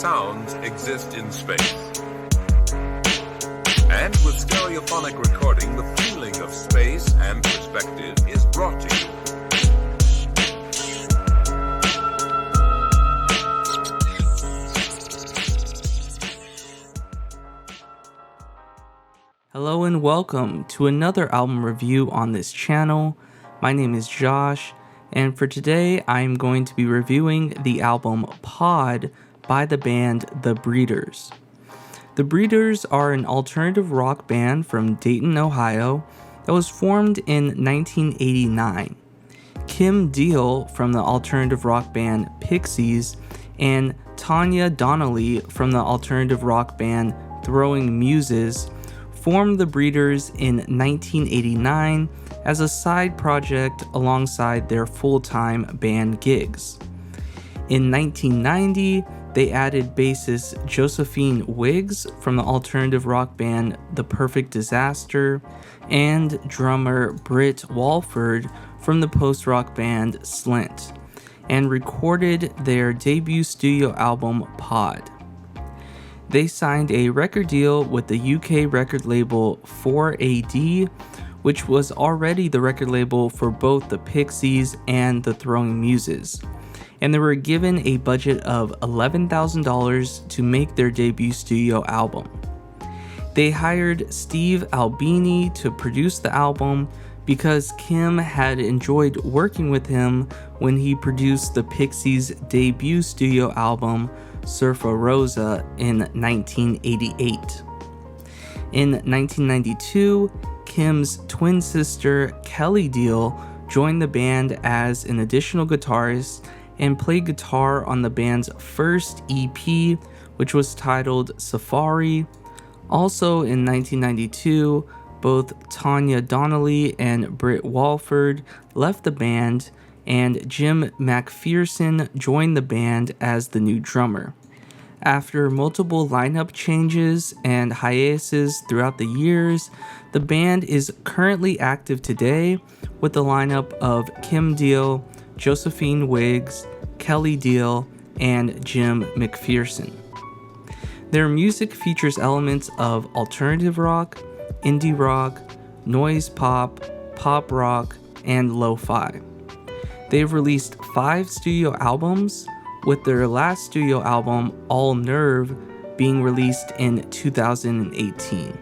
sounds exist in space. And with stereophonic recording, the feeling of space and perspective is brought to you. Hello and welcome to another album review on this channel. My name is Josh, and for today I'm going to be reviewing the album Pod by the band The Breeders. The Breeders are an alternative rock band from Dayton, Ohio that was formed in 1989. Kim Deal from the alternative rock band Pixies and Tanya Donnelly from the alternative rock band Throwing Muses formed The Breeders in 1989 as a side project alongside their full-time band gigs. In 1990, they added bassist Josephine Wiggs from the alternative rock band The Perfect Disaster and drummer Britt Walford from the post-rock band Slint, and recorded their debut studio album Pod. They signed a record deal with the UK record label 4AD, which was already the record label for both the Pixies and the Throwing Muses, and they were given a budget of $11,000 to make their debut studio album. They hired Steve Albini to produce the album because Kim had enjoyed working with him when he produced the Pixies' debut studio album Surfa Rosa in 1988. In 1992, Kim's twin sister Kelly Deal joined the band as an additional guitarist and played guitar on the band's first EP, which was titled Safari. Also in 1992, both Tanya Donnelly and Britt Walford left the band, and Jim McPherson joined the band as the new drummer. After multiple lineup changes and hiatuses throughout the years, the band is currently active today with the lineup of Kim Deal, Josephine Wiggs, Kelly Deal, and Jim McPherson. Their music features elements of alternative rock, indie rock, noise pop, pop rock, and lo-fi. They've released 5 studio albums, with their last studio album, All Nerve, being released in 2018.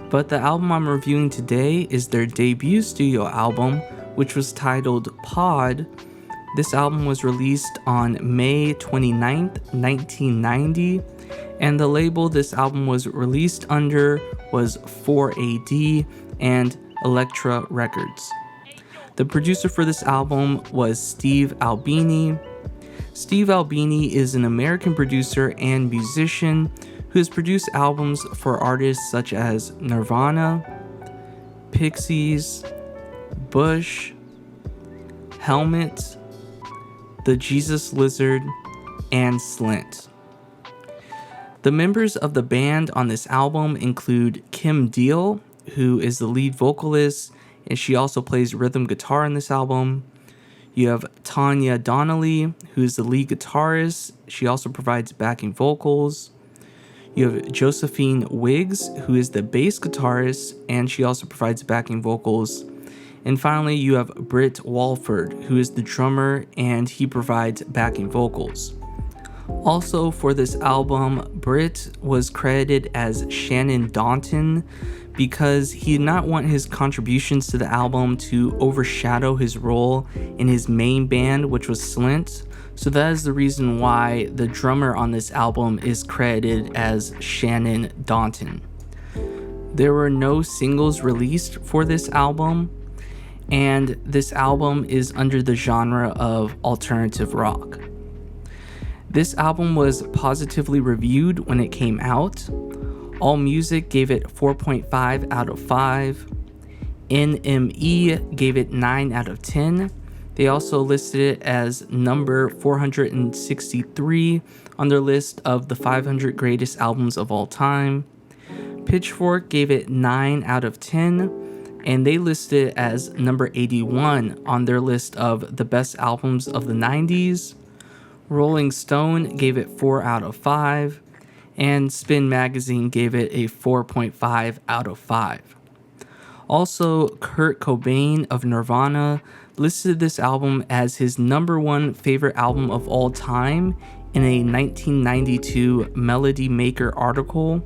But the album I'm reviewing today is their debut studio album, which was titled Pod. This album was released on May 29th, 1990, and the label this album was released under was 4AD and Elektra Records. The producer for this album was Steve Albini. Steve Albini is an American producer and musician who has produced albums for artists such as Nirvana, Pixies, Bush, Helmet, The Jesus Lizard, and Slint. The members of the band on this album include Kim Deal, who is the lead vocalist, and she also plays rhythm guitar in this album. You have Tanya Donnelly, who is the lead guitarist. She also provides backing vocals. You have Josephine Wiggs, who is the bass guitarist, and she also provides backing vocals. And finally, you have Britt Walford, who is the drummer, and he provides backing vocals. Also for this album, Britt was credited as Shannon Daunton because he did not want his contributions to the album to overshadow his role in his main band, which was Slint. So that is the reason why the drummer on this album is credited as Shannon Daunton. There were no singles released for this album, and this album is under the genre of alternative rock. This album was positively reviewed when it came out. AllMusic gave it 4.5 out of 5. NME gave it 9 out of 10. They also listed it as number 463 on their list of the 500 greatest albums of all time. Pitchfork gave it 9 out of 10, and they listed it as number 81 on their list of the best albums of the 90s. Rolling Stone gave it 4 out of 5, and Spin Magazine gave it a 4.5 out of 5. Also, Kurt Cobain of Nirvana listed this album as his number one favorite album of all time in a 1992 Melody Maker article.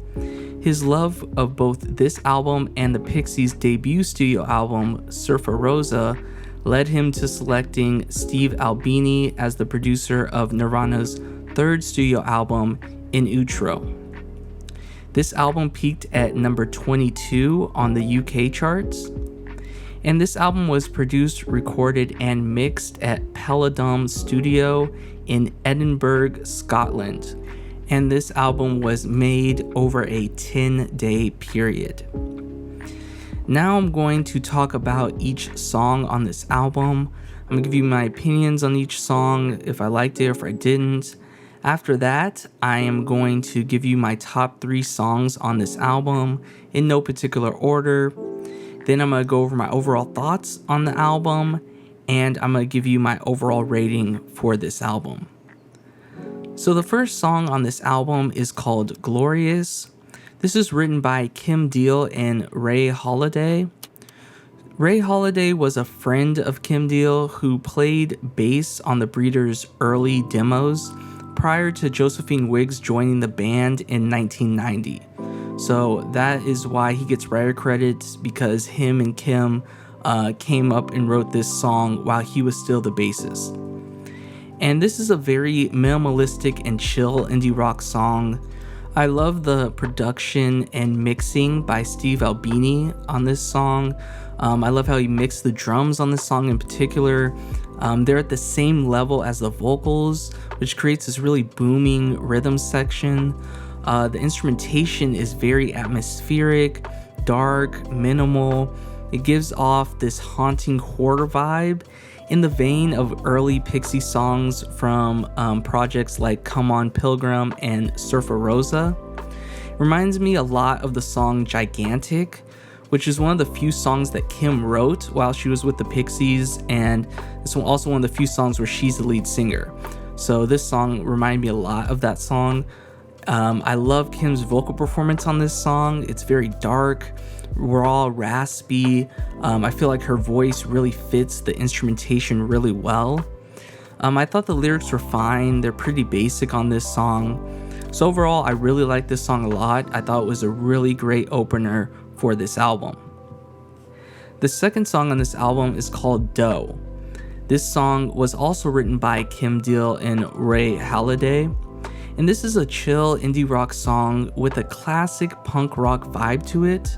His love of both this album and the Pixies' debut studio album, Surfer Rosa, led him to selecting Steve Albini as the producer of Nirvana's third studio album, In Utero. This album peaked at number 22 on the UK charts, and this album was produced, recorded, and mixed at Paladum Studio in Edinburgh, Scotland, and this album was made over a 10-day period. Now I'm going to talk about each song on this album. I'm going to give you my opinions on each song, if I liked it or if I didn't. After that, I am going to give you my top 3 songs on this album in no particular order. Then I'm going to go over my overall thoughts on the album, and I'm going to give you my overall rating for this album. So the first song on this album is called Glorious. This is written by Kim Deal and Ray Halladay. Ray Halladay was a friend of Kim Deal who played bass on the Breeders' early demos prior to Josephine Wiggs joining the band in 1990. So that is why he gets writer credits, because him and Kim came up and wrote this song while he was still the bassist. And this is a very minimalistic and chill indie rock song. I love the production and mixing by Steve Albini on this song. I love how he mixed the drums on this song in particular. They're at the same level as the vocals, which creates this really booming rhythm section. The instrumentation is very atmospheric, dark, minimal. It gives off this haunting horror vibe in the vein of early Pixie songs from projects like Come On Pilgrim and Surfer Rosa. It reminds me a lot of the song Gigantic, which is one of the few songs that Kim wrote while she was with the Pixies, and it's also one of the few songs where she's the lead singer. So this song reminded me a lot of that song. I love Kim's vocal performance on this song. It's very dark, raw, raspy. I feel like her voice really fits the instrumentation really well. I thought the lyrics were fine. They're pretty basic on this song. So overall, I really like this song a lot. I thought it was a really great opener for this album. The second song on this album is called Doe. This song was also written by Kim Deal and Ray Halladay. And this is a chill indie rock song with a classic punk rock vibe to it.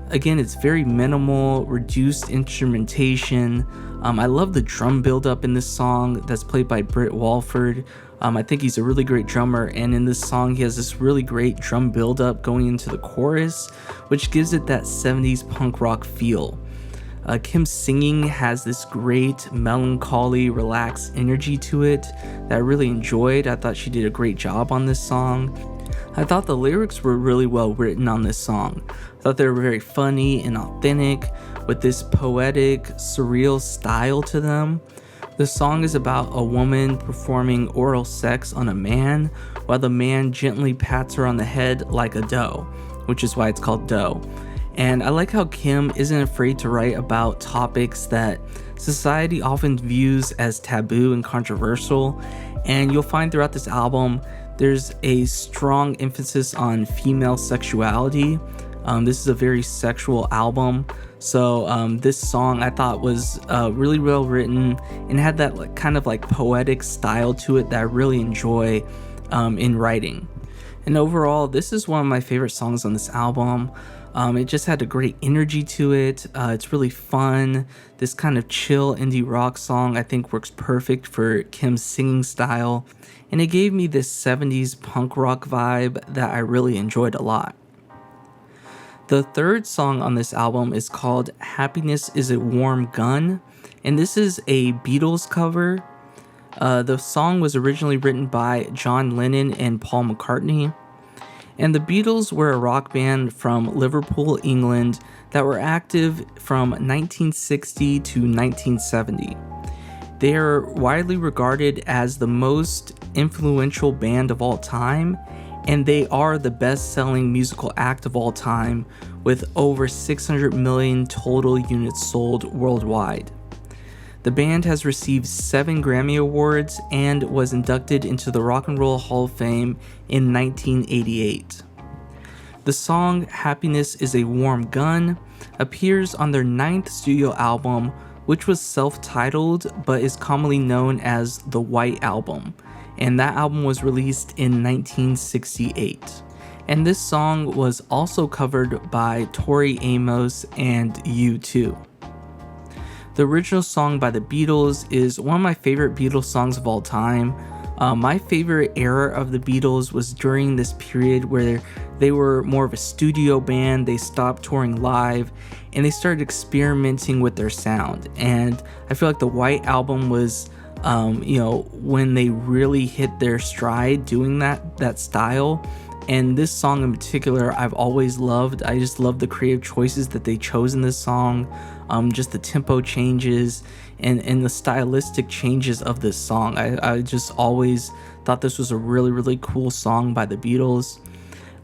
Again, it's very minimal, reduced instrumentation. I love the drum buildup in this song that's played by Britt Walford. I think he's a really great drummer, and in this song he has this really great drum buildup going into the chorus, which gives it that 70s punk rock feel. Kim's singing has this great melancholy, relaxed energy to it that I really enjoyed. I thought she did a great job on this song. I thought the lyrics were really well written on this song. I thought they were very funny and authentic with this poetic, surreal style to them. The song is about a woman performing oral sex on a man while the man gently pats her on the head like a doe, which is why it's called Doe. And I like how Kim isn't afraid to write about topics that society often views as taboo and controversial. And you'll find throughout this album, there's a strong emphasis on female sexuality. This is a very sexual album. So this song I thought was really well written and had that kind of poetic style to it that I really enjoy in writing. And overall, this is one of my favorite songs on this album. It just had a great energy to it. It's really fun. This kind of chill indie rock song I think works perfect for Kim's singing style. And it gave me this 70s punk rock vibe that I really enjoyed a lot. The third song on this album is called Happiness is a Warm Gun. And this is a Beatles cover. The song was originally written by John Lennon and Paul McCartney. And the Beatles were a rock band from Liverpool, England that were active from 1960 to 1970. They are widely regarded as the most influential band of all time, and they are the best-selling musical act of all time with over 600 million total units sold worldwide. The band has received 7 Grammy Awards and was inducted into the Rock and Roll Hall of Fame in 1988. The song Happiness is a Warm Gun appears on their 9th studio album, which was self-titled but is commonly known as the White Album, and that album was released in 1968. And this song was also covered by Tori Amos and U2. The original song by the Beatles is one of my favorite Beatles songs of all time. My favorite era of the Beatles was during this period where they were more of a studio band. They stopped touring live and they started experimenting with their sound. And I feel like the White Album was, when they really hit their stride doing that style. And this song in particular, I've always loved. I just love the creative choices that they chose in this song, just the tempo changes and the stylistic changes of this song. I just always thought this was a really, really cool song by the Beatles.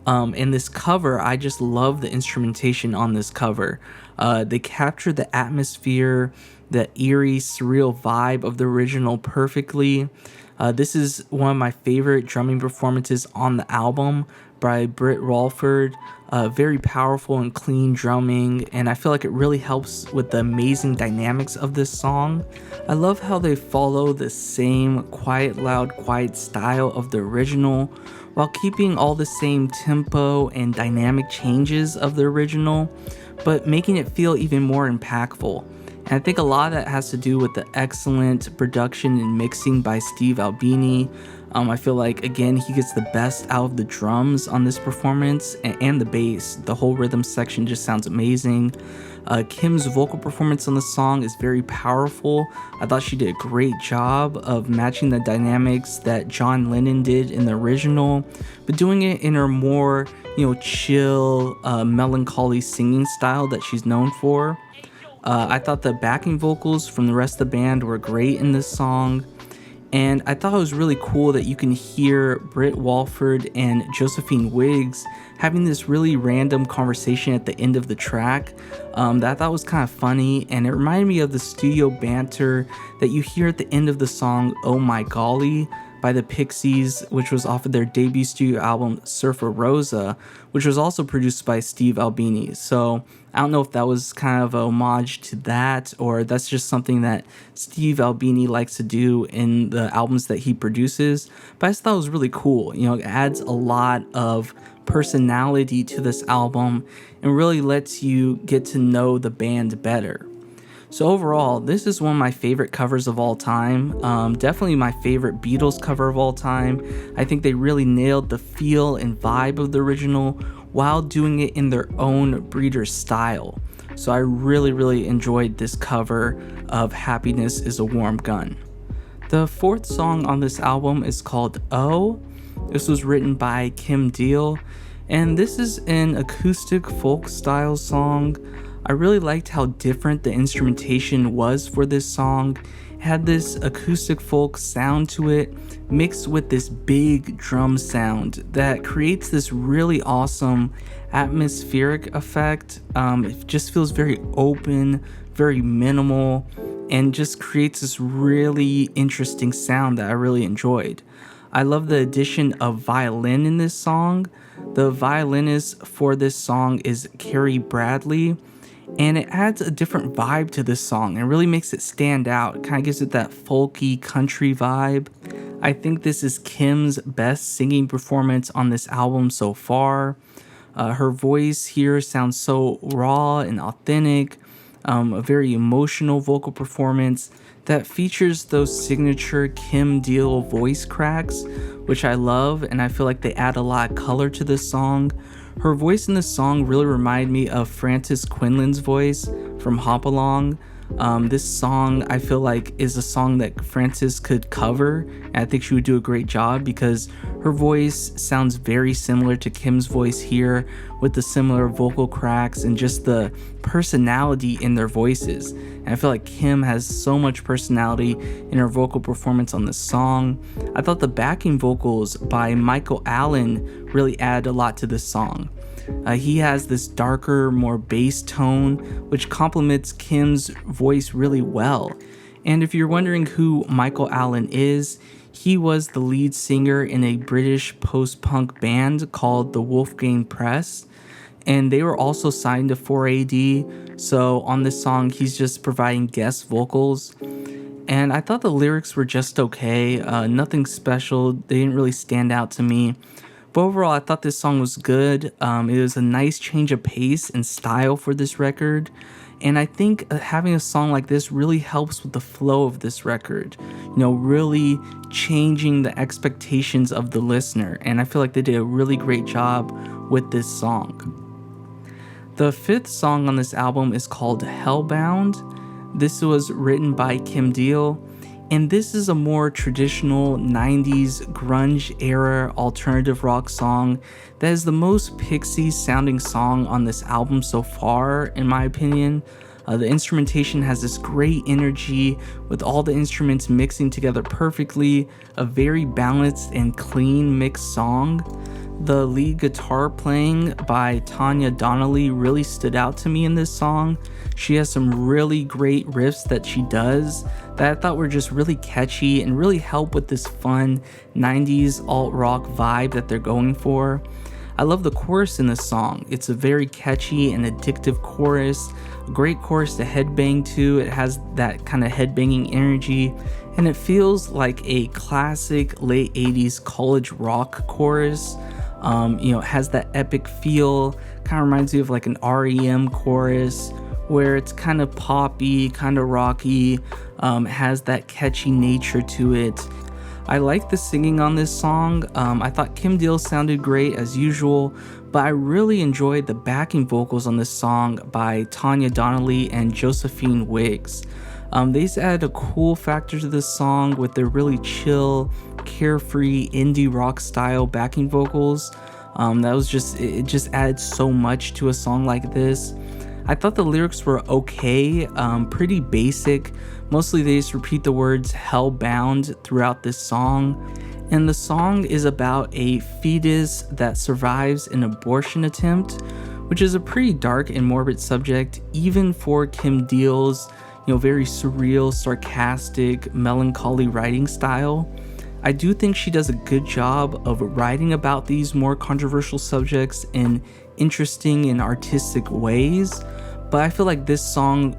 In this cover, I just love the instrumentation on this cover. They capture the atmosphere, the eerie, surreal vibe of the original perfectly. This is one of my favorite drumming performances on the album by Britt Walford. Very powerful and clean drumming, and I feel like it really helps with the amazing dynamics of this song. I love how they follow the same quiet, loud, quiet style of the original while keeping all the same tempo and dynamic changes of the original, but making it feel even more impactful. And I think a lot of that has to do with the excellent production and mixing by Steve Albini. I feel like, again, he gets the best out of the drums on this performance and the bass. The whole rhythm section just sounds amazing. Kim's vocal performance on the song is very powerful. I thought she did a great job of matching the dynamics that John Lennon did in the original, but doing it in her more, chill, melancholy singing style that she's known for. I thought the backing vocals from the rest of the band were great in this song. And I thought it was really cool that you can hear Britt Walford and Josephine Wiggs having this really random conversation at the end of the track that I thought was kind of funny, and it reminded me of the studio banter that you hear at the end of the song Oh My Golly by the Pixies, which was off of their debut studio album Surfer Rosa, which was also produced by Steve Albini. So I don't know if that was kind of a homage to that, or that's just something that Steve Albini likes to do in the albums that he produces, but I just thought it was really cool. It adds a lot of personality to this album and really lets you get to know the band better. So overall, this is one of my favorite covers of all time. Definitely my favorite Beatles cover of all time. I think they really nailed the feel and vibe of the original while doing it in their own breeder style. So I really, really enjoyed this cover of Happiness is a Warm Gun. The 4th song on this album is called Oh. This was written by Kim Deal, and this is an acoustic folk style song. I really liked how different the instrumentation was for this song. It had this acoustic folk sound to it, mixed with this big drum sound that creates this really awesome atmospheric effect. It just feels very open, very minimal, and just creates this really interesting sound that I really enjoyed. I love the addition of violin in this song. The violinist for this song is Carrie Bradley, and it adds a different vibe to this song and really makes it stand out. It kind of gives it that folky country vibe. I think this is Kim's best singing performance on this album so far. Her voice here sounds so raw and authentic, a very emotional vocal performance that features those signature Kim Deal voice cracks, which I love, and I feel like they add a lot of color to this song. Her voice in this song really reminded me of Frances Quinlan's voice from Hop Along. This song, I feel like, is a song that Frances could cover, and I think she would do a great job because her voice sounds very similar to Kim's voice here, with the similar vocal cracks and just the personality in their voices. And I feel like Kim has so much personality in her vocal performance on this song. I thought the backing vocals by Michael Allen really add a lot to this song. He has this darker, more bass tone, which complements Kim's voice really well. And if you're wondering who Michael Allen is, he was the lead singer in a British post-punk band called the Wolfgang Press, and they were also signed to 4AD, so on this song he's just providing guest vocals. And I thought the lyrics were just okay, nothing special, they didn't really stand out to me. But overall, I thought this song was good. It was a nice change of pace and style for this record. And I think having a song like this really helps with the flow of this record. Really changing the expectations of the listener. And I feel like they did a really great job with this song. The fifth song on this album is called Hellbound. This was written by Kim Deal. And this is a more traditional 90s grunge era alternative rock song that is the most Pixies sounding song on this album so far, in my opinion. The instrumentation has this great energy with all the instruments mixing together perfectly, a very balanced and clean mixed song. The lead guitar playing by Tanya Donnelly really stood out to me in this song. She has some really great riffs that she does that I thought were just really catchy and really help with this fun 90s alt-rock vibe that they're going for. I love the chorus in this song. It's a very catchy and addictive chorus, a great chorus to headbang to. It has that kind of headbanging energy, and it feels like a classic late 80s college rock chorus. It has that epic feel, kind of reminds me of like an REM chorus where it's kind of poppy, kind of rocky, has that catchy nature to it. I like the singing on this song. I thought Kim Deal sounded great as usual, but I really enjoyed the backing vocals on this song by Tanya Donnelly and Josephine Wiggs. They just added a cool factor to this song with their really chill, carefree indie rock style backing vocals. It just added so much to a song like this. I thought the lyrics were okay, pretty basic. Mostly they just repeat the words Hellbound throughout this song. And the song is about a fetus that survives an abortion attempt, which is a pretty dark and morbid subject, even for Kim Deal's, very surreal, sarcastic, melancholy writing style. I do think she does a good job of writing about these more controversial subjects in interesting and artistic ways, but I feel like this song,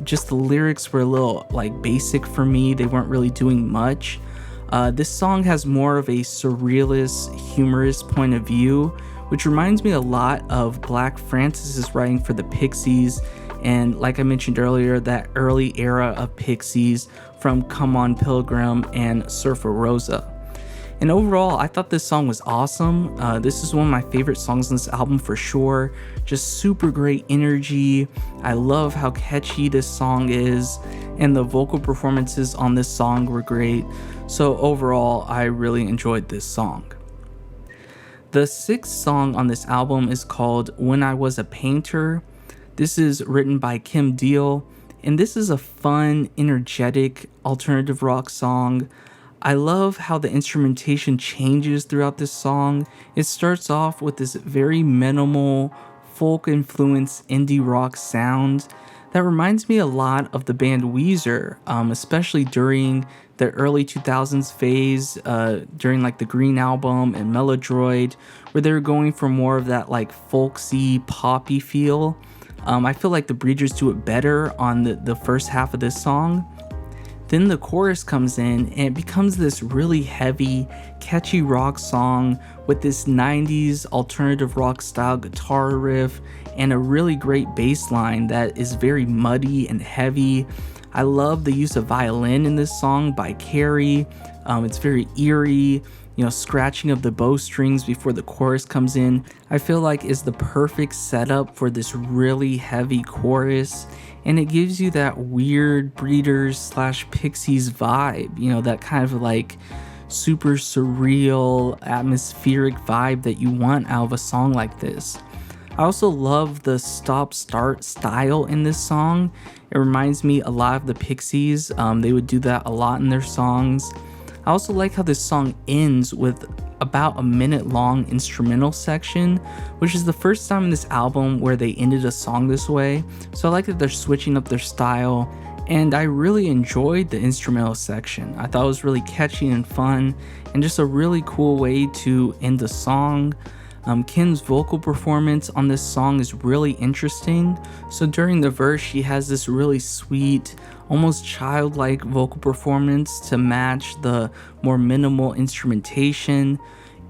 just the lyrics were a little basic for me. They weren't really doing much. This song has more of a surrealist, humorous point of view, which reminds me a lot of Black Francis's writing for the Pixies, and like I mentioned earlier, that early era of Pixies from Come On Pilgrim and Surfer Rosa. And overall, I thought this song was awesome. This is one of my favorite songs on this album for sure. Just super great energy. I love how catchy this song is, and the vocal performances on this song were great. So overall, I really enjoyed this song. The sixth song on this album is called When I Was a Painter. This is written by Kim Deal, and this is a fun, energetic, alternative rock song. I love how the instrumentation changes throughout this song. It starts off with this very minimal, folk-influenced indie rock sound that reminds me a lot of the band Weezer, especially during the early 2000s phase, during the Green Album and Melodroid, where they were going for more of that folksy, poppy feel. I feel like the Breeders do it better on the first half of this song. Then the chorus comes in and it becomes this really heavy, catchy rock song with this 90s alternative rock style guitar riff and a really great bass line that is very muddy and heavy. I love the use of violin in this song by Carrie. It's very eerie, scratching of the bowstrings before the chorus comes in. I feel like is the perfect setup for this really heavy chorus, and it gives you that weird Breeders / Pixies vibe, that kind of like super surreal, atmospheric vibe that you want out of a song like this. I also love the stop-start style in this song. It reminds me a lot of the Pixies. They would do that a lot in their songs. I also like how this song ends with about a minute-long instrumental section, which is the first time in this album where they ended a song this way. So I like that they're switching up their style, and I really enjoyed the instrumental section. I thought it was really catchy and fun, and just a really cool way to end the song. Kim's vocal performance on this song is really interesting. So during the verse, she has this really sweet, almost childlike vocal performance to match the more minimal instrumentation.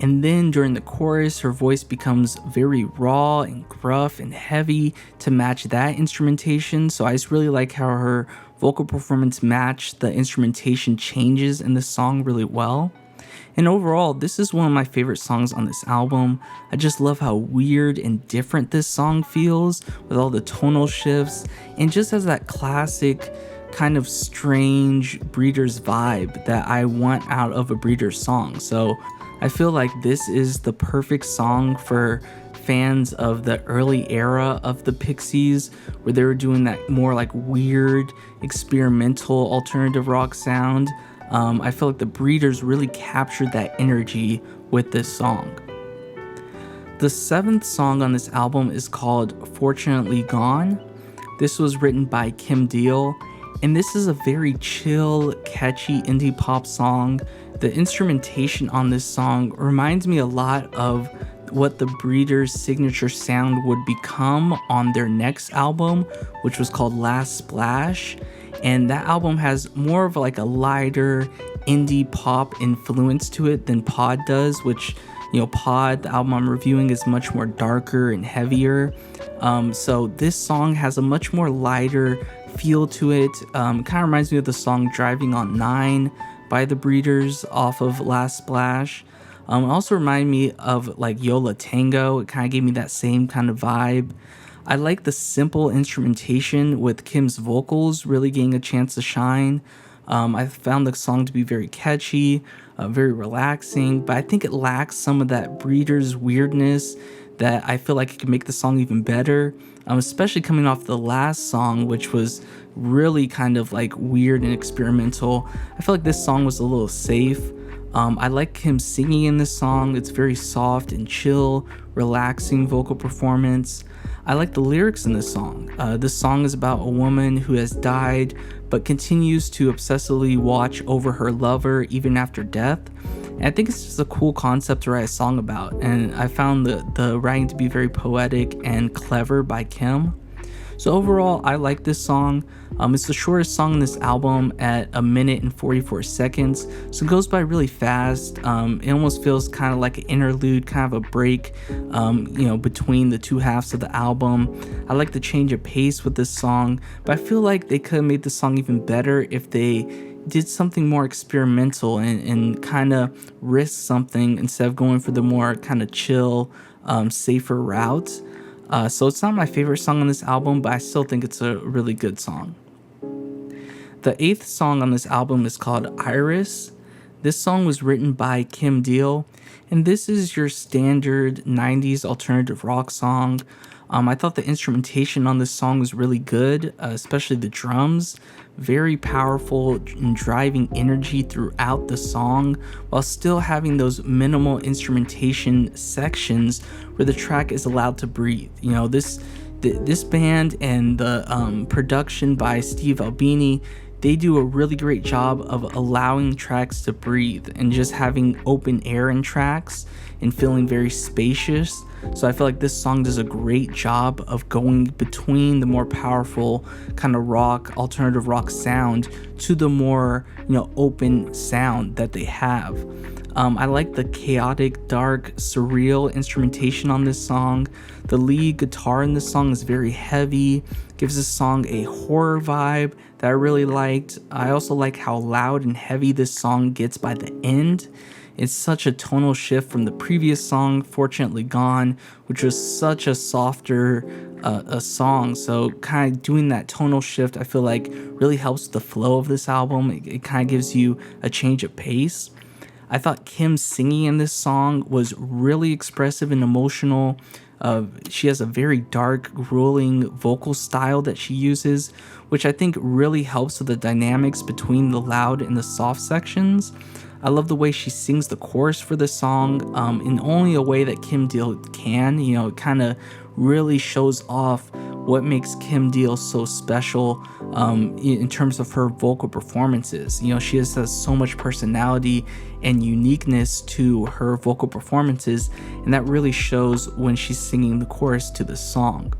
And then during the chorus, her voice becomes very raw and gruff and heavy to match that instrumentation. So I just really like how her vocal performance matched the instrumentation changes in the song really well. And overall, this is one of my favorite songs on this album. I just love how weird and different this song feels with all the tonal shifts, and just has that classic kind of strange Breeders vibe that I want out of a Breeders song. So I feel like this is the perfect song for fans of the early era of the Pixies, where they were doing that more like weird, experimental alternative rock sound. I feel like the Breeders really captured that energy with this song. The 7th song on this album is called Fortunately Gone. This was written by Kim Deal, and this is a very chill, catchy indie pop song. The instrumentation on this song reminds me a lot of what the Breeders' signature sound would become on their next album, which was called Last Splash. And that album has more of like a lighter indie pop influence to it than Pod does, which, Pod, the album I'm reviewing, is much more darker and heavier. So this song has a much more lighter feel to it. Kind of reminds me of the song Driving on 9 by the Breeders off of Last Splash. It also reminded me of like Yola Tango. It kind of gave me that same kind of vibe. I like the simple instrumentation with Kim's vocals really getting a chance to shine. I found the song to be very catchy, very relaxing, but I think it lacks some of that Breeders weirdness that I feel like it could make the song even better, especially coming off the last song, which was really kind of like weird and experimental. I feel like this song was a little safe. I like him singing in this song. It's very soft and chill, relaxing vocal performance. I like the lyrics in this song. This song is about a woman who has died but continues to obsessively watch over her lover even after death. And I think it's just a cool concept to write a song about, and I found the writing to be very poetic and clever by Kim. So overall, I like this song. It's the shortest song in this album at 1 minute and 44 seconds, so it goes by really fast. It almost feels kind of like an interlude, kind of a break, between the two halves of the album. I like the change of pace with this song, but I feel like they could have made the song even better if they did something more experimental and kind of risk something instead of going for the more kind of chill, safer route. So it's not my favorite song on this album, but I still think it's a really good song. The 8th song on this album is called Iris. This song was written by Kim Deal, and this is your standard 90s alternative rock song. I thought the instrumentation on this song was really good, especially the drums. Very powerful and driving energy throughout the song, while still having those minimal instrumentation sections where the track is allowed to breathe. This band and the production by Steve Albini, they do a really great job of allowing tracks to breathe and just having open air in tracks and feeling very spacious. So I feel like this song does a great job of going between the more powerful kind of rock, alternative rock sound to the more, open sound that they have. I like the chaotic, dark, surreal instrumentation on this song. The lead guitar in this song is very heavy, gives this song a horror vibe that I really liked. I also like how loud and heavy this song gets by the end. It's such a tonal shift from the previous song, Fortunately Gone, which was such a softer a song. So kind of doing that tonal shift, I feel like really helps the flow of this album. It kind of gives you a change of pace. I thought Kim's singing in this song was really expressive and emotional. She has a very dark, grueling vocal style that she uses, which I think really helps with the dynamics between the loud and the soft sections. I love the way she sings the chorus for the song in only a way that Kim Deal can. It kind of really shows off what makes Kim Deal so special in terms of her vocal performances. She has so much personality and uniqueness to her vocal performances, and that really shows when she's singing the chorus to the song.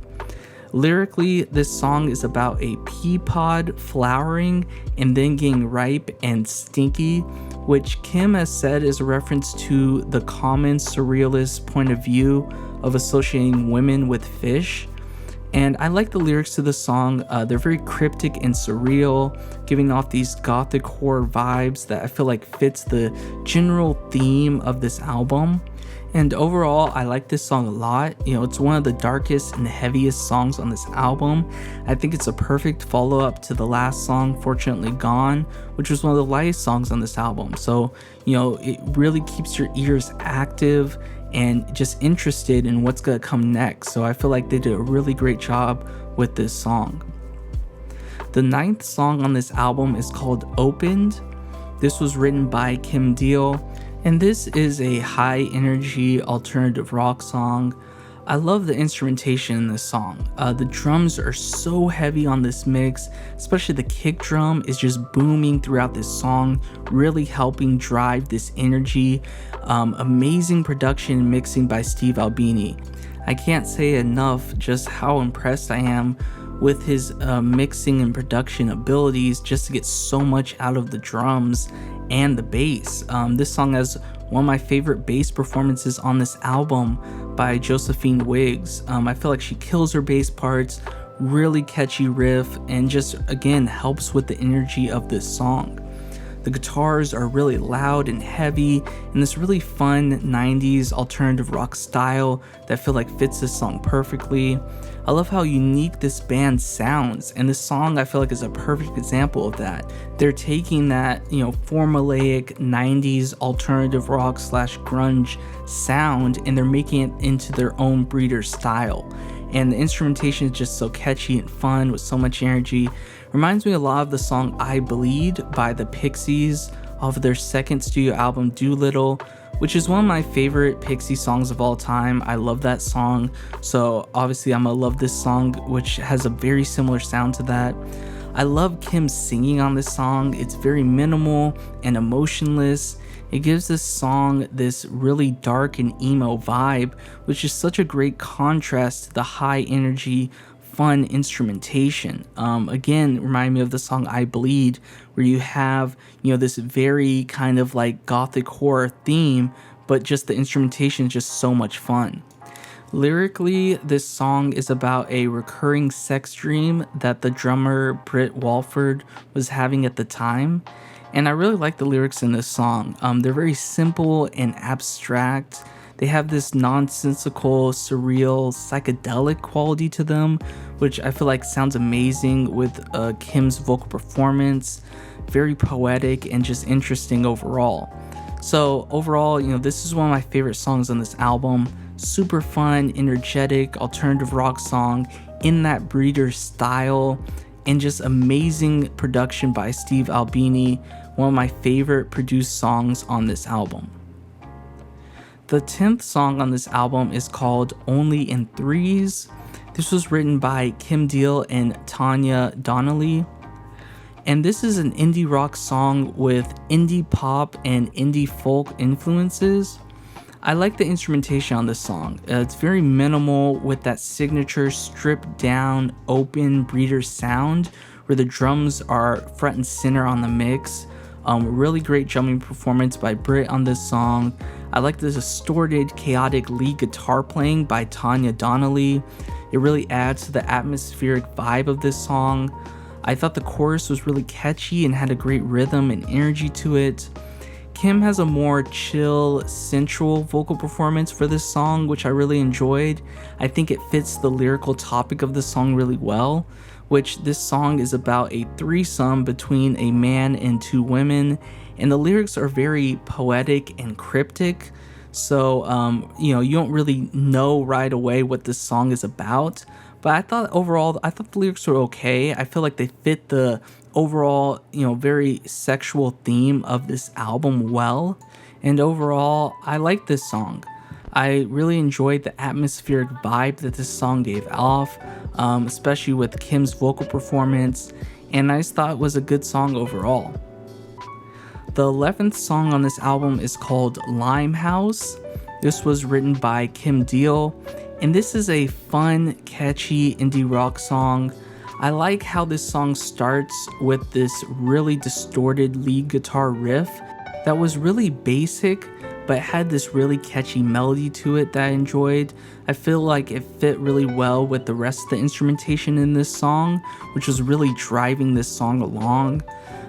Lyrically, this song is about a pea pod flowering and then getting ripe and stinky, which Kim has said is a reference to the common surrealist point of view of associating women with fish. And I like the lyrics to the song. They're very cryptic and surreal, giving off these gothic horror vibes that I feel like fits the general theme of this album. And overall, I like this song a lot. It's one of the darkest and heaviest songs on this album. I think it's a perfect follow-up to the last song, Fortunately Gone, which was one of the lightest songs on this album. So, it really keeps your ears active and just interested in what's gonna come next. So I feel like they did a really great job with this song. The 9th song on this album is called Opened. This was written by Kim Deal, and this is a high energy alternative rock song. I love the instrumentation in this song. The drums are so heavy on this mix, especially the kick drum is just booming throughout this song, really helping drive this energy. Amazing production and mixing by Steve Albini. I can't say enough just how impressed I am with his mixing and production abilities just to get so much out of the drums and the bass. This song has one of my favorite bass performances on this album by Josephine Wiggs. I feel like she kills her bass parts, really catchy riff, and just again helps with the energy of this song. The guitars are really loud and heavy in this really fun 90s alternative rock style that I feel like fits this song perfectly. I love how unique this band sounds, and this song I feel like is a perfect example of that. They're taking that, formulaic 90s alternative rock / grunge sound, and they're making it into their own breeder style. And the instrumentation is just so catchy and fun with so much energy. Reminds me a lot of the song I Bleed by the Pixies off of their second studio album Doolittle, which is one of my favorite Pixie songs of all time. I love that song, so obviously I'm gonna love this song, which has a very similar sound to that. I love Kim singing on this song. It's very minimal and emotionless. It gives this song this really dark and emo vibe, which is such a great contrast to the high energy, fun instrumentation. Again, remind me of the song I Bleed, where you have, this very kind of like gothic horror theme, but just the instrumentation is just so much fun. Lyrically, this song is about a recurring sex dream that the drummer Britt Walford was having at the time. And I really like the lyrics in this song. They're very simple and abstract. They have this nonsensical, surreal, psychedelic quality to them, which I feel like sounds amazing with Kim's vocal performance. Very poetic and just interesting overall. So overall, this is one of my favorite songs on this album. Super fun, energetic, alternative rock song in that breeder style, and just amazing production by Steve Albini, one of my favorite produced songs on this album. The 10th song on this album is called Only in Threes. This was written by Kim Deal and Tanya Donnelly. And this is an indie rock song with indie pop and indie folk influences. I like the instrumentation on this song. It's very minimal with that signature stripped down open breather sound where the drums are front and center on the mix. Really great drumming performance by Britt on this song. I like the distorted, chaotic lead guitar playing by Tanya Donnelly. It really adds to the atmospheric vibe of this song. I thought the chorus was really catchy and had a great rhythm and energy to it. Kim has a more chill, sensual vocal performance for this song, which I really enjoyed. I think it fits the lyrical topic of the song really well, which this song is about a threesome between a man and two women, and the lyrics are very poetic and cryptic. So, you don't really know right away what this song is about. But I thought the lyrics were okay. I feel like they fit the overall, very sexual theme of this album well. And overall, I like this song. I really enjoyed the atmospheric vibe that this song gave off, especially with Kim's vocal performance. And I just thought it was a good song overall. The 11th song on this album is called Limehouse. This was written by Kim Deal, and this is a fun, catchy indie rock song. I like how this song starts with this really distorted lead guitar riff that was really basic, but had this really catchy melody to it that I enjoyed. I feel like it fit really well with the rest of the instrumentation in this song, which was really driving this song along.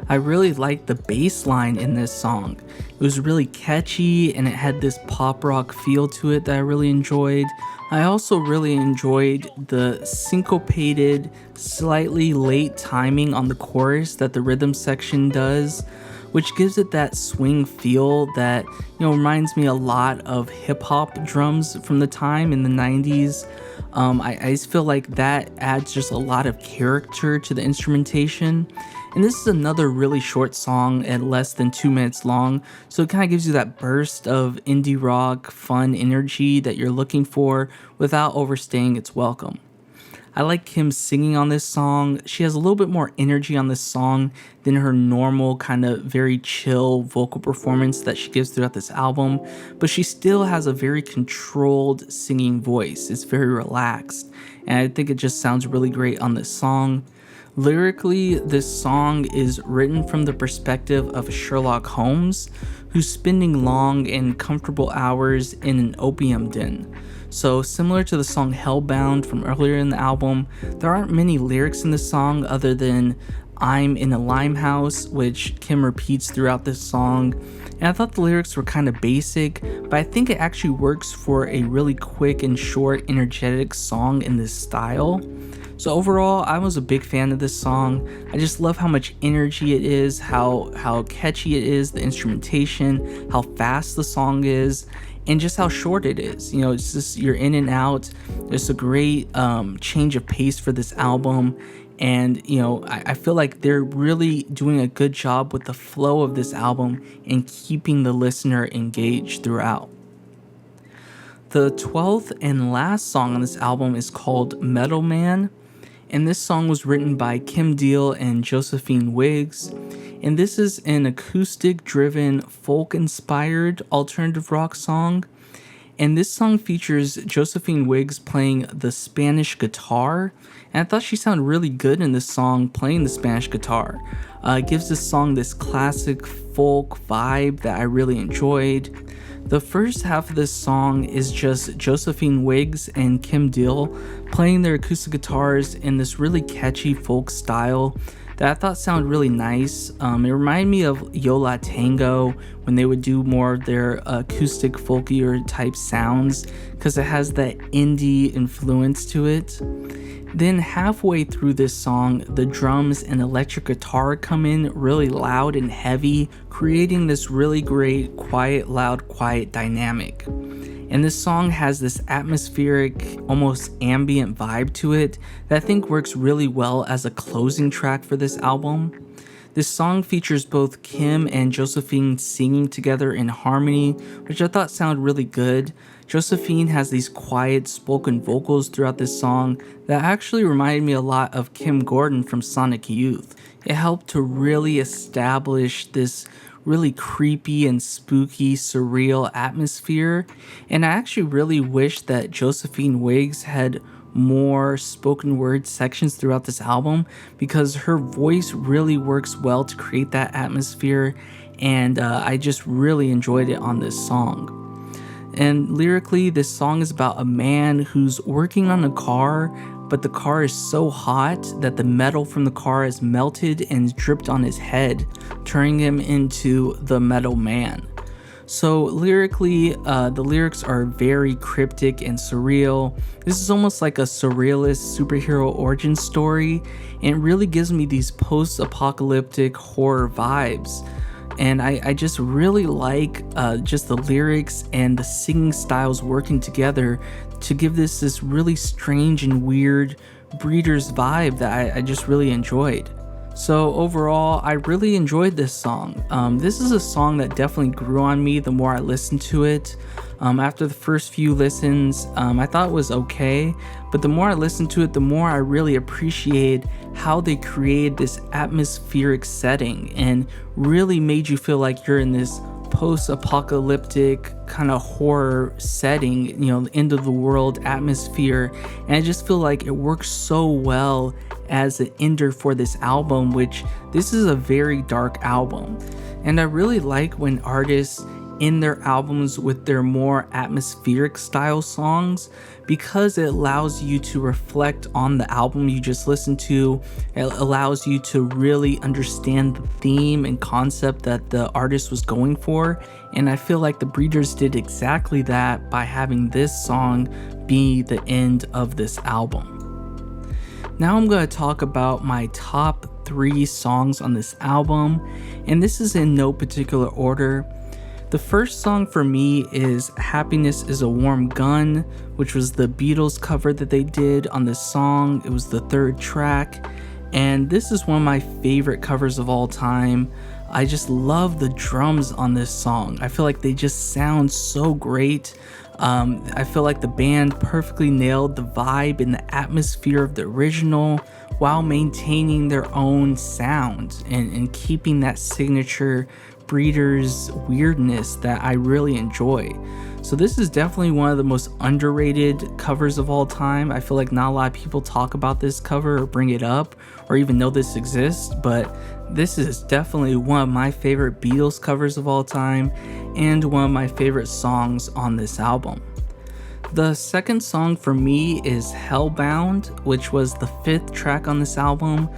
I really liked the bass line in this song. It was really catchy and it had this pop rock feel to it that I really enjoyed. I also really enjoyed the syncopated, slightly late timing on the chorus that the rhythm section does, which gives it that swing feel that, reminds me a lot of hip hop drums from the time in the 90s. I just feel like that adds just a lot of character to the instrumentation. And this is another really short song at less than 2 minutes long, so it kind of gives you that burst of indie rock, fun energy that you're looking for without overstaying its welcome. I like Kim singing on this song. She has a little bit more energy on this song than her normal kind of very chill vocal performance that she gives throughout this album, but she still has a very controlled singing voice. It's very relaxed, and I think it just sounds really great on this song. Lyrically, this song is written from the perspective of Sherlock Holmes, who's spending long and comfortable hours in an opium den. So similar to the song Hellbound from earlier in the album, there aren't many lyrics in this song other than "I'm in a limehouse," which Kim repeats throughout this song. And I thought the lyrics were kind of basic, but I think it actually works for a really quick and short, energetic song in this style. So overall, I was a big fan of this song. I just love how much energy it is, how catchy it is, the instrumentation, how fast the song is, and just how short it is. It's just, you're in and out. It's a great change of pace for this album. And, I feel like they're really doing a good job with the flow of this album and keeping the listener engaged throughout. The 12th and last song on this album is called Metal Man. And this song was written by Kim Deal and Josephine Wiggs. And this is an acoustic-driven, folk-inspired alternative rock song. And this song features Josephine Wiggs playing the Spanish guitar. And I thought she sounded really good in this song playing the Spanish guitar. It gives this song this classic folk vibe that I really enjoyed. The first half of this song is just Josephine Wiggs and Kim Deal playing their acoustic guitars in this really catchy folk style that I thought sounded really nice. It reminded me of Yola Tango when they would do more of their acoustic folkier type sounds because it has that indie influence to it. Then halfway through this song, the drums and electric guitar come in really loud and heavy, creating this really great quiet, loud, quiet dynamic. And this song has this atmospheric, almost ambient vibe to it that I think works really well as a closing track for this album. This song features both Kim and Josephine singing together in harmony, which I thought sounded really good. Josephine has these quiet spoken vocals throughout this song that actually reminded me a lot of Kim Gordon from Sonic Youth. It helped to really establish this really creepy and spooky, surreal atmosphere. And I actually really wish that Josephine Wiggs had more spoken word sections throughout this album, because her voice really works well to create that atmosphere, and I just really enjoyed it on this song. And lyrically, this song is about a man who's working on a car, but the car is so hot that the metal from the car is melted and dripped on his head, turning him into the Metal Man. So lyrically, the lyrics are very cryptic and surreal. This is almost like a surrealist superhero origin story, and it really gives me these post-apocalyptic horror vibes. And I just really like just the lyrics and the singing styles working together to give this really strange and weird Breeders vibe that I just really enjoyed. So overall, I really enjoyed this song. This is a song that definitely grew on me the more I listened to it. After the first few listens, I thought it was okay, but the more I listened to it, the more I really appreciated how they created this atmospheric setting and really made you feel like you're in this post-apocalyptic kind of horror setting, the end of the world atmosphere. And I just feel like it works so well as an ender for this album, which this is a very dark album. And I really like when artists in their albums with their more atmospheric style songs, because it allows you to reflect on the album you just listened to. It allows you to really understand the theme and concept that the artist was going for. And I feel like the Breeders did exactly that by having this song be the end of this album. Now I'm going to talk about my top 3 songs on this album, and this is in no particular order. The first song for me is Happiness is a Warm Gun, which was the Beatles cover that they did on this song. It was the 3rd track, and this is one of my favorite covers of all time. I just love the drums on this song. I feel like they just sound so great. I feel like the band perfectly nailed the vibe and the atmosphere of the original while maintaining their own sound and keeping that signature Breeders weirdness that I really enjoy. So this is definitely one of the most underrated covers of all time. I feel like not a lot of people talk about this cover or bring it up or even know this exists, but this is definitely one of my favorite Beatles covers of all time and one of my favorite songs on this album. The second song for me is Hellbound, which was the 5th track on this album.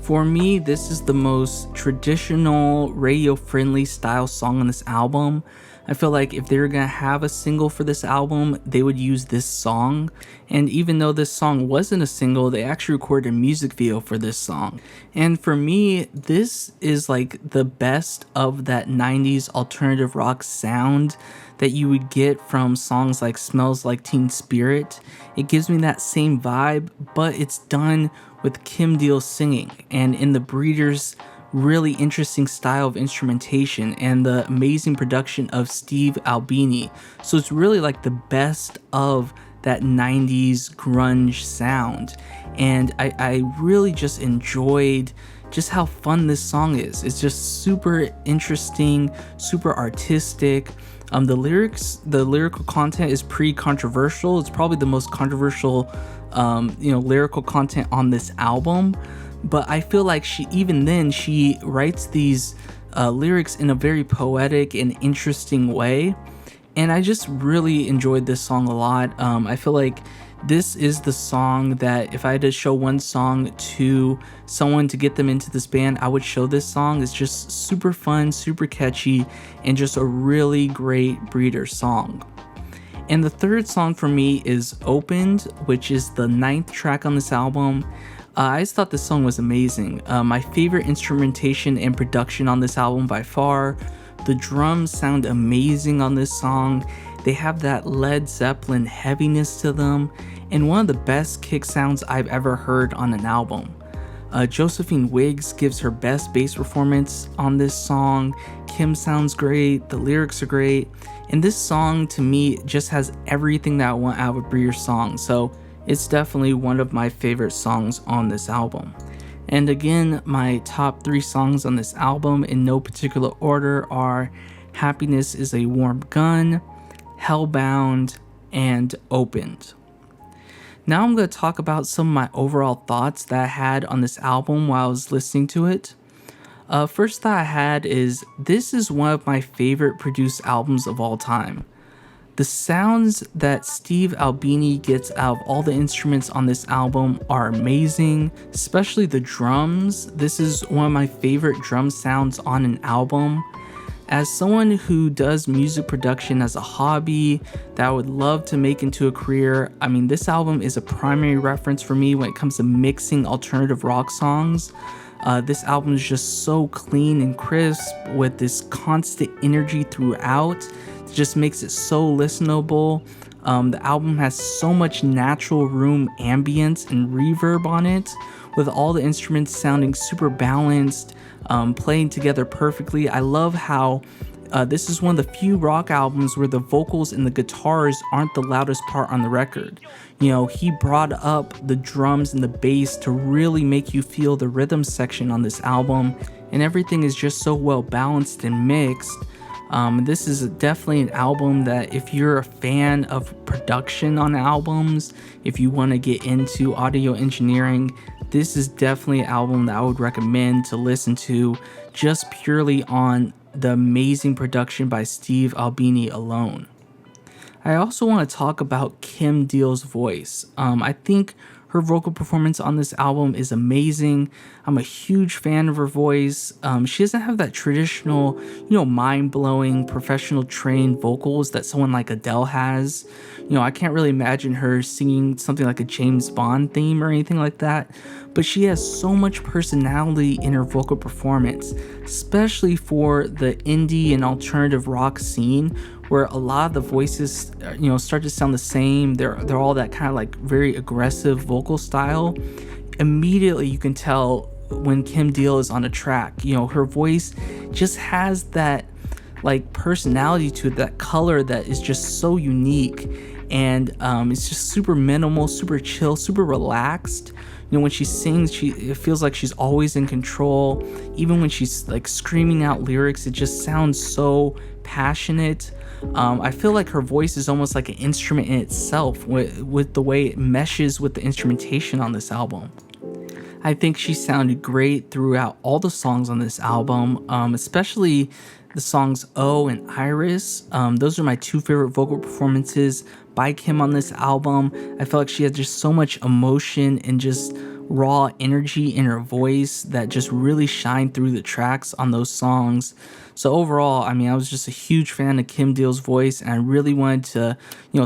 For me, this is the most traditional radio-friendly style song on this album. I feel like if they were gonna have a single for this album, they would use this song. And even though this song wasn't a single, they actually recorded a music video for this song. And for me, this is like the best of that 90s alternative rock sound that you would get from songs like Smells Like Teen Spirit. It gives me that same vibe, but it's done with Kim Deal singing and in the Breeders' really interesting style of instrumentation and the amazing production of Steve Albini. So it's really like the best of that 90s grunge sound. And I really just enjoyed just how fun this song is. It's just super interesting, super artistic. The lyrical content is pretty controversial. It's probably the most controversial lyrical content on this album, but I feel like she writes these lyrics in a very poetic and interesting way, and I just really enjoyed this song a lot. I feel like this is the song that if I had to show one song to someone to get them into this band, I would show this song. It's just super fun, super catchy, and just a really great Breeder song. And the third song for me is Opened, which is the 9th track on this album. I just thought this song was amazing. My favorite instrumentation and production on this album by far. The drums sound amazing on this song. They have that Led Zeppelin heaviness to them, and one of the best kick sounds I've ever heard on an album. Josephine Wiggs gives her best bass performance on this song. Kim sounds great, the lyrics are great, and this song to me just has everything that I want out of a Breeder song, so it's definitely one of my favorite songs on this album. And again, my top 3 songs on this album in no particular order are Happiness is a Warm Gun, Hellbound, and Opened. Now I'm going to talk about some of my overall thoughts that I had on this album while I was listening to it. First thought I had is this is one of my favorite produced albums of all time. The sounds that Steve Albini gets out of all the instruments on this album are amazing, especially the drums. This is one of my favorite drum sounds on an album. As someone who does music production as a hobby that I would love to make into a career, I mean, this album is a primary reference for me when it comes to mixing alternative rock songs. This album is just so clean and crisp with this constant energy throughout. It just makes it so listenable. The album has so much natural room ambience and reverb on it, with all the instruments sounding super balanced, playing together perfectly. I love how this is one of the few rock albums where the vocals and the guitars aren't the loudest part on the record. You know, he brought up the drums and the bass to really make you feel the rhythm section on this album, and everything is just so well balanced and mixed. This is definitely an album that if you're a fan of production on albums, if you want to get into audio engineering, this is definitely an album that I would recommend to listen to just purely on the amazing production by Steve Albini alone. I also want to talk about Kim Deal's voice. I think her vocal performance on this album is amazing. I'm a huge fan of her voice. She doesn't have that traditional, mind-blowing, professional trained vocals that someone like Adele has. I can't really imagine her singing something like a James Bond theme or anything like that. But she has so much personality in her vocal performance, especially for the indie and alternative rock scene, where a lot of the voices, start to sound the same. They're all that kind of like very aggressive vocal style. Immediately you can tell when Kim Deal is on a track. Her voice just has that like personality to it, that color that is just so unique, and it's just super minimal, super chill, super relaxed. When she sings, it feels like she's always in control. Even when she's like screaming out lyrics, it just sounds so passionate. I feel like her voice is almost like an instrument in itself with the way it meshes with the instrumentation on this album. I think she sounded great throughout all the songs on this album, especially the songs Oh and Iris. Those are my 2 favorite vocal performances by Kim on this album. I felt like she had just so much emotion and just raw energy in her voice that just really shined through the tracks on those songs. So overall, I was just a huge fan of Kim Deal's voice, and I really wanted to,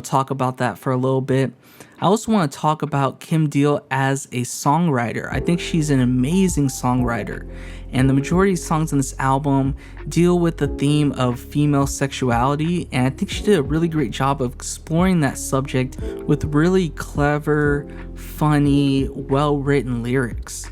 talk about that for a little bit. I also want to talk about Kim Deal as a songwriter. I think she's an amazing songwriter, and the majority of songs on this album deal with the theme of female sexuality, and I think she did a really great job of exploring that subject with really clever, funny, well-written lyrics.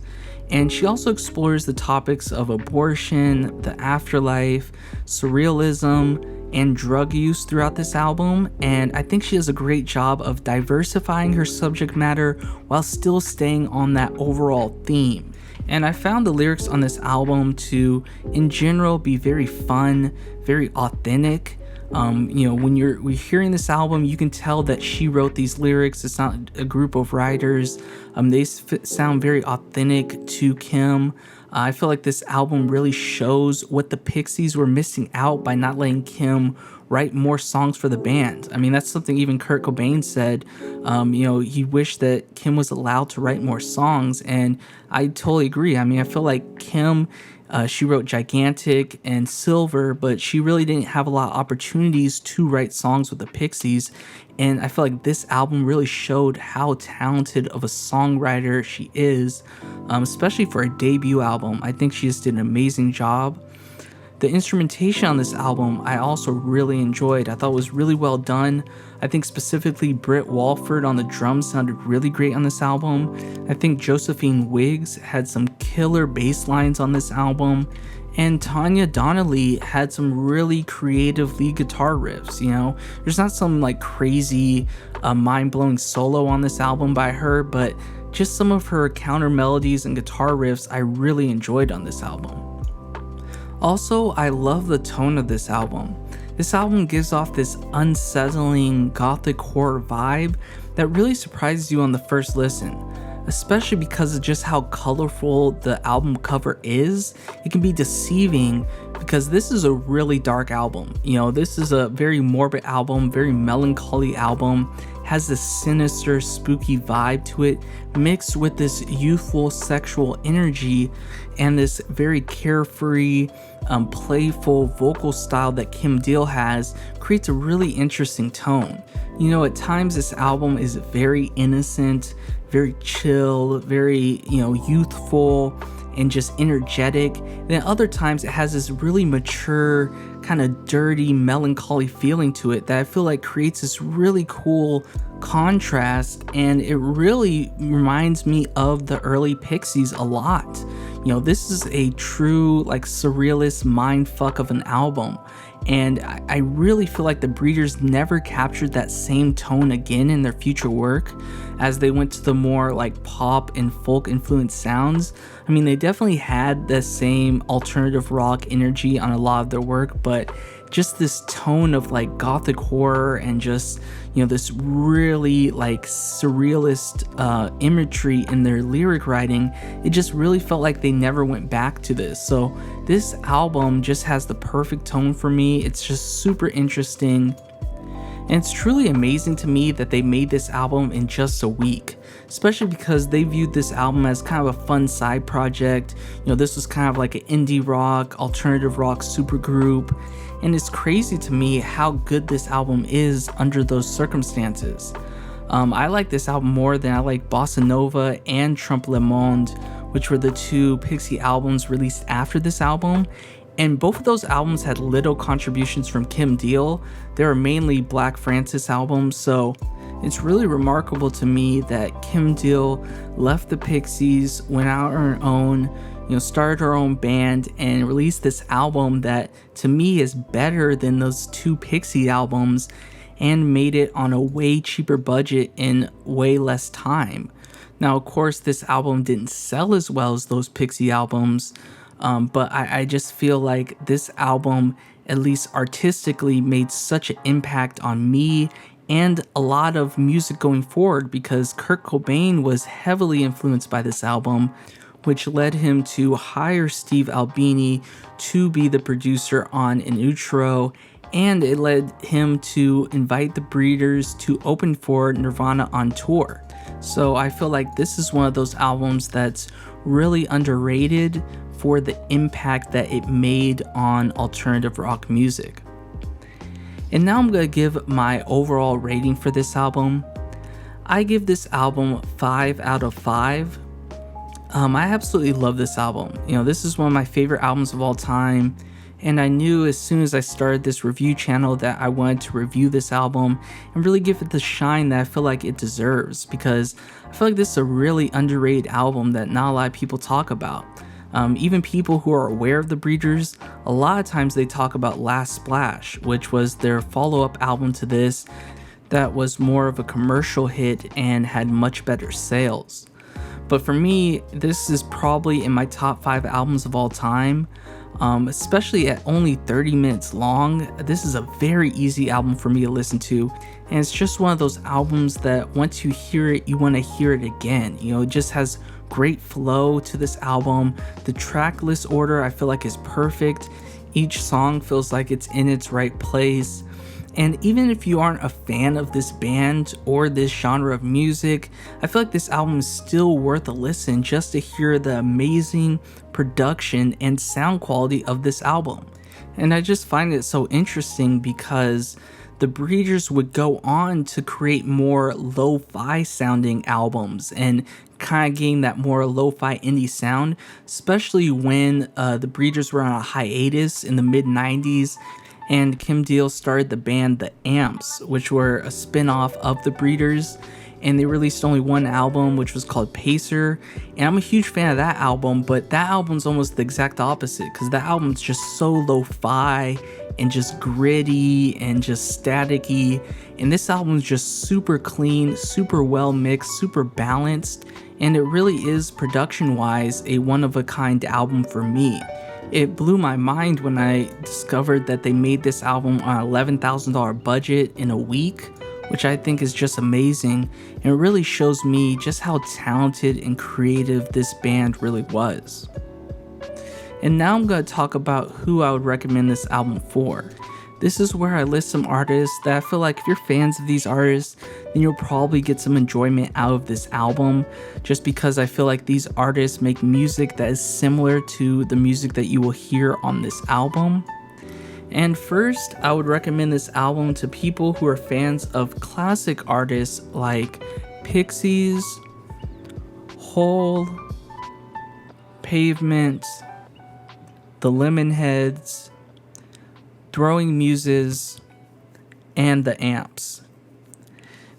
And she also explores the topics of abortion, the afterlife, surrealism, and drug use throughout this album, and I think she does a great job of diversifying her subject matter while still staying on that overall theme. And I found the lyrics on this album to, in general, be very fun, very authentic. When you're hearing this album, you can tell that she wrote these lyrics. It's not a group of writers. They sound very authentic to Kim. I feel like this album really shows what the Pixies were missing out by not letting Kim write more songs for the band. That's something even Kurt Cobain said. He wished that Kim was allowed to write more songs, and I totally agree. I feel like Kim, she wrote Gigantic and Silver, but she really didn't have a lot of opportunities to write songs with the Pixies. And I feel like this album really showed how talented of a songwriter she is, especially for a debut album. I think she just did an amazing job. The instrumentation on this album I also really enjoyed. I thought it was really well done. I think specifically Britt Walford on the drums sounded really great on this album. I think Josephine Wiggs had some killer bass lines on this album. And Tanya Donnelly had some really creative lead guitar riffs. There's not some like crazy mind-blowing solo on this album by her, but just some of her counter melodies and guitar riffs I really enjoyed on this album. Also, I love the tone of this album. This album gives off this unsettling gothic horror vibe that really surprises you on the first listen, especially because of just how colorful the album cover is. It can be deceiving because this is a really dark album. This is a very morbid album, very melancholy album, has this sinister, spooky vibe to it, mixed with this youthful sexual energy and this very carefree, playful vocal style that Kim Deal has, creates a really interesting tone. At times this album is very innocent, very chill, very, youthful and just energetic. Then other times it has this really mature, kind of dirty, melancholy feeling to it that I feel like creates this really cool contrast, and it really reminds me of the early Pixies a lot. This is a true surrealist mindfuck of an album, and I really feel like the Breeders never captured that same tone again in their future work as they went to the more pop and folk influenced sounds. I mean, they definitely had the same alternative rock energy on a lot of their work, but just this tone of gothic horror and just this really surrealist imagery in their lyric writing, it just really felt like they never went back to this. So this album just has the perfect tone for me. It's just super interesting, and it's truly amazing to me that they made this album in just a week, especially because they viewed this album as kind of a fun side project. This was kind of like an indie rock, alternative rock supergroup, and it's crazy to me how good this album is under those circumstances. I like this album more than I like Bossa Nova and Trompe Le Monde, which were the two Pixie albums released after this album. And both of those albums had little contributions from Kim Deal. They were mainly Black Francis albums, so it's really remarkable to me that Kim Deal left the Pixies, went out on her own, started her own band, and released this album that to me is better than those two Pixie albums, and made it on a way cheaper budget in way less time. Now, of course, this album didn't sell as well as those Pixie albums, but I just feel like this album, at least artistically, made such an impact on me and a lot of music going forward, because Kurt Cobain was heavily influenced by this album, which led him to hire Steve Albini to be the producer on In Utero, and it led him to invite the Breeders to open for Nirvana on tour. So I feel like this is one of those albums that's really underrated for the impact that it made on alternative rock music. And now I'm going to give my overall rating for this album. I give this album 5 out of 5. I absolutely love this album. This is one of my favorite albums of all time, and I knew as soon as I started this review channel that I wanted to review this album and really give it the shine that I feel like it deserves, because I feel like this is a really underrated album that not a lot of people talk about. Even people who are aware of the Breeders, a lot of times they talk about Last Splash, which was their follow-up album to this that was more of a commercial hit and had much better sales. But for me, this is probably in my top 5 albums of all time, especially at only 30 minutes long. This is a very easy album for me to listen to, and it's just one of those albums that once you hear it, you want to hear it again. It just has great flow to this album. The track list order I feel like is perfect. Each song feels like it's in its right place. And even if you aren't a fan of this band or this genre of music, I feel like this album is still worth a listen just to hear the amazing production and sound quality of this album. And I just find it so interesting because the Breeders would go on to create more lo-fi sounding albums and kind of gain that more lo-fi indie sound, especially when the Breeders were on a hiatus in the mid-90s and Kim Deal started the band The Amps, which were a spin-off of the Breeders, and they released only one album, which was called Pacer, and I'm a huge fan of that album, but that album's almost the exact opposite, because that album's just so lo-fi and just gritty and just staticky. And this album is just super clean, super well mixed, super balanced, and it really is production-wise a one-of-a-kind album for me. It blew my mind when I discovered that they made this album on an $11,000 budget in a week, which I think is just amazing, and it really shows me just how talented and creative this band really was. And now I'm going to talk about who I would recommend this album for. This is where I list some artists that I feel like if you're fans of these artists, then you'll probably get some enjoyment out of this album, just because I feel like these artists make music that is similar to the music that you will hear on this album. And first, I would recommend this album to people who are fans of classic artists like Pixies, Hole, Pavement, The Lemonheads, Throwing Muses, and The Amps.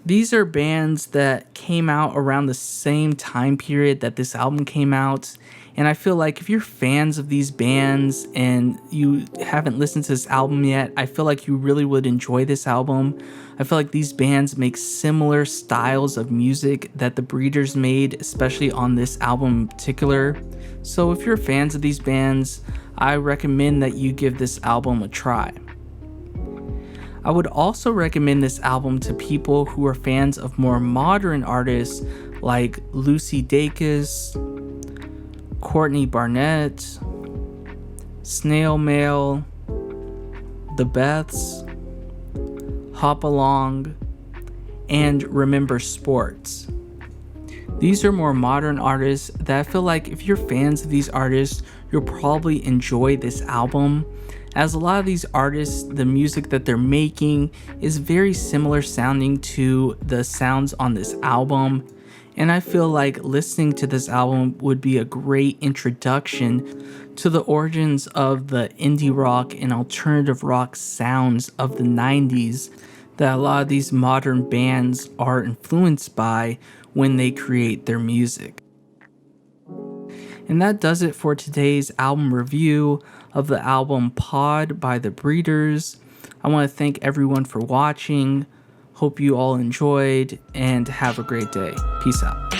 These are bands that came out around the same time period that this album came out, and I feel like if you're fans of these bands and you haven't listened to this album yet, I feel like you really would enjoy this album. I feel like these bands make similar styles of music that the Breeders made, especially on this album in particular. So if you're fans of these bands, I recommend that you give this album a try. I would also recommend this album to people who are fans of more modern artists like Lucy Dacus, Courtney Barnett, Snail Mail, The Beths, Hop Along, and Remember Sports. These are more modern artists that I feel like if you're fans of these artists, you'll probably enjoy this album, as a lot of these artists, the music that they're making is very similar sounding to the sounds on this album, and I feel like listening to this album would be a great introduction to the origins of the indie rock and alternative rock sounds of the 90s that a lot of these modern bands are influenced by when they create their music. And that does it for today's album review of the album Pod by the Breeders. I want to thank everyone for watching. Hope you all enjoyed and have a great day. Peace out.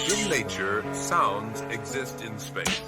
In nature, sounds exist in space.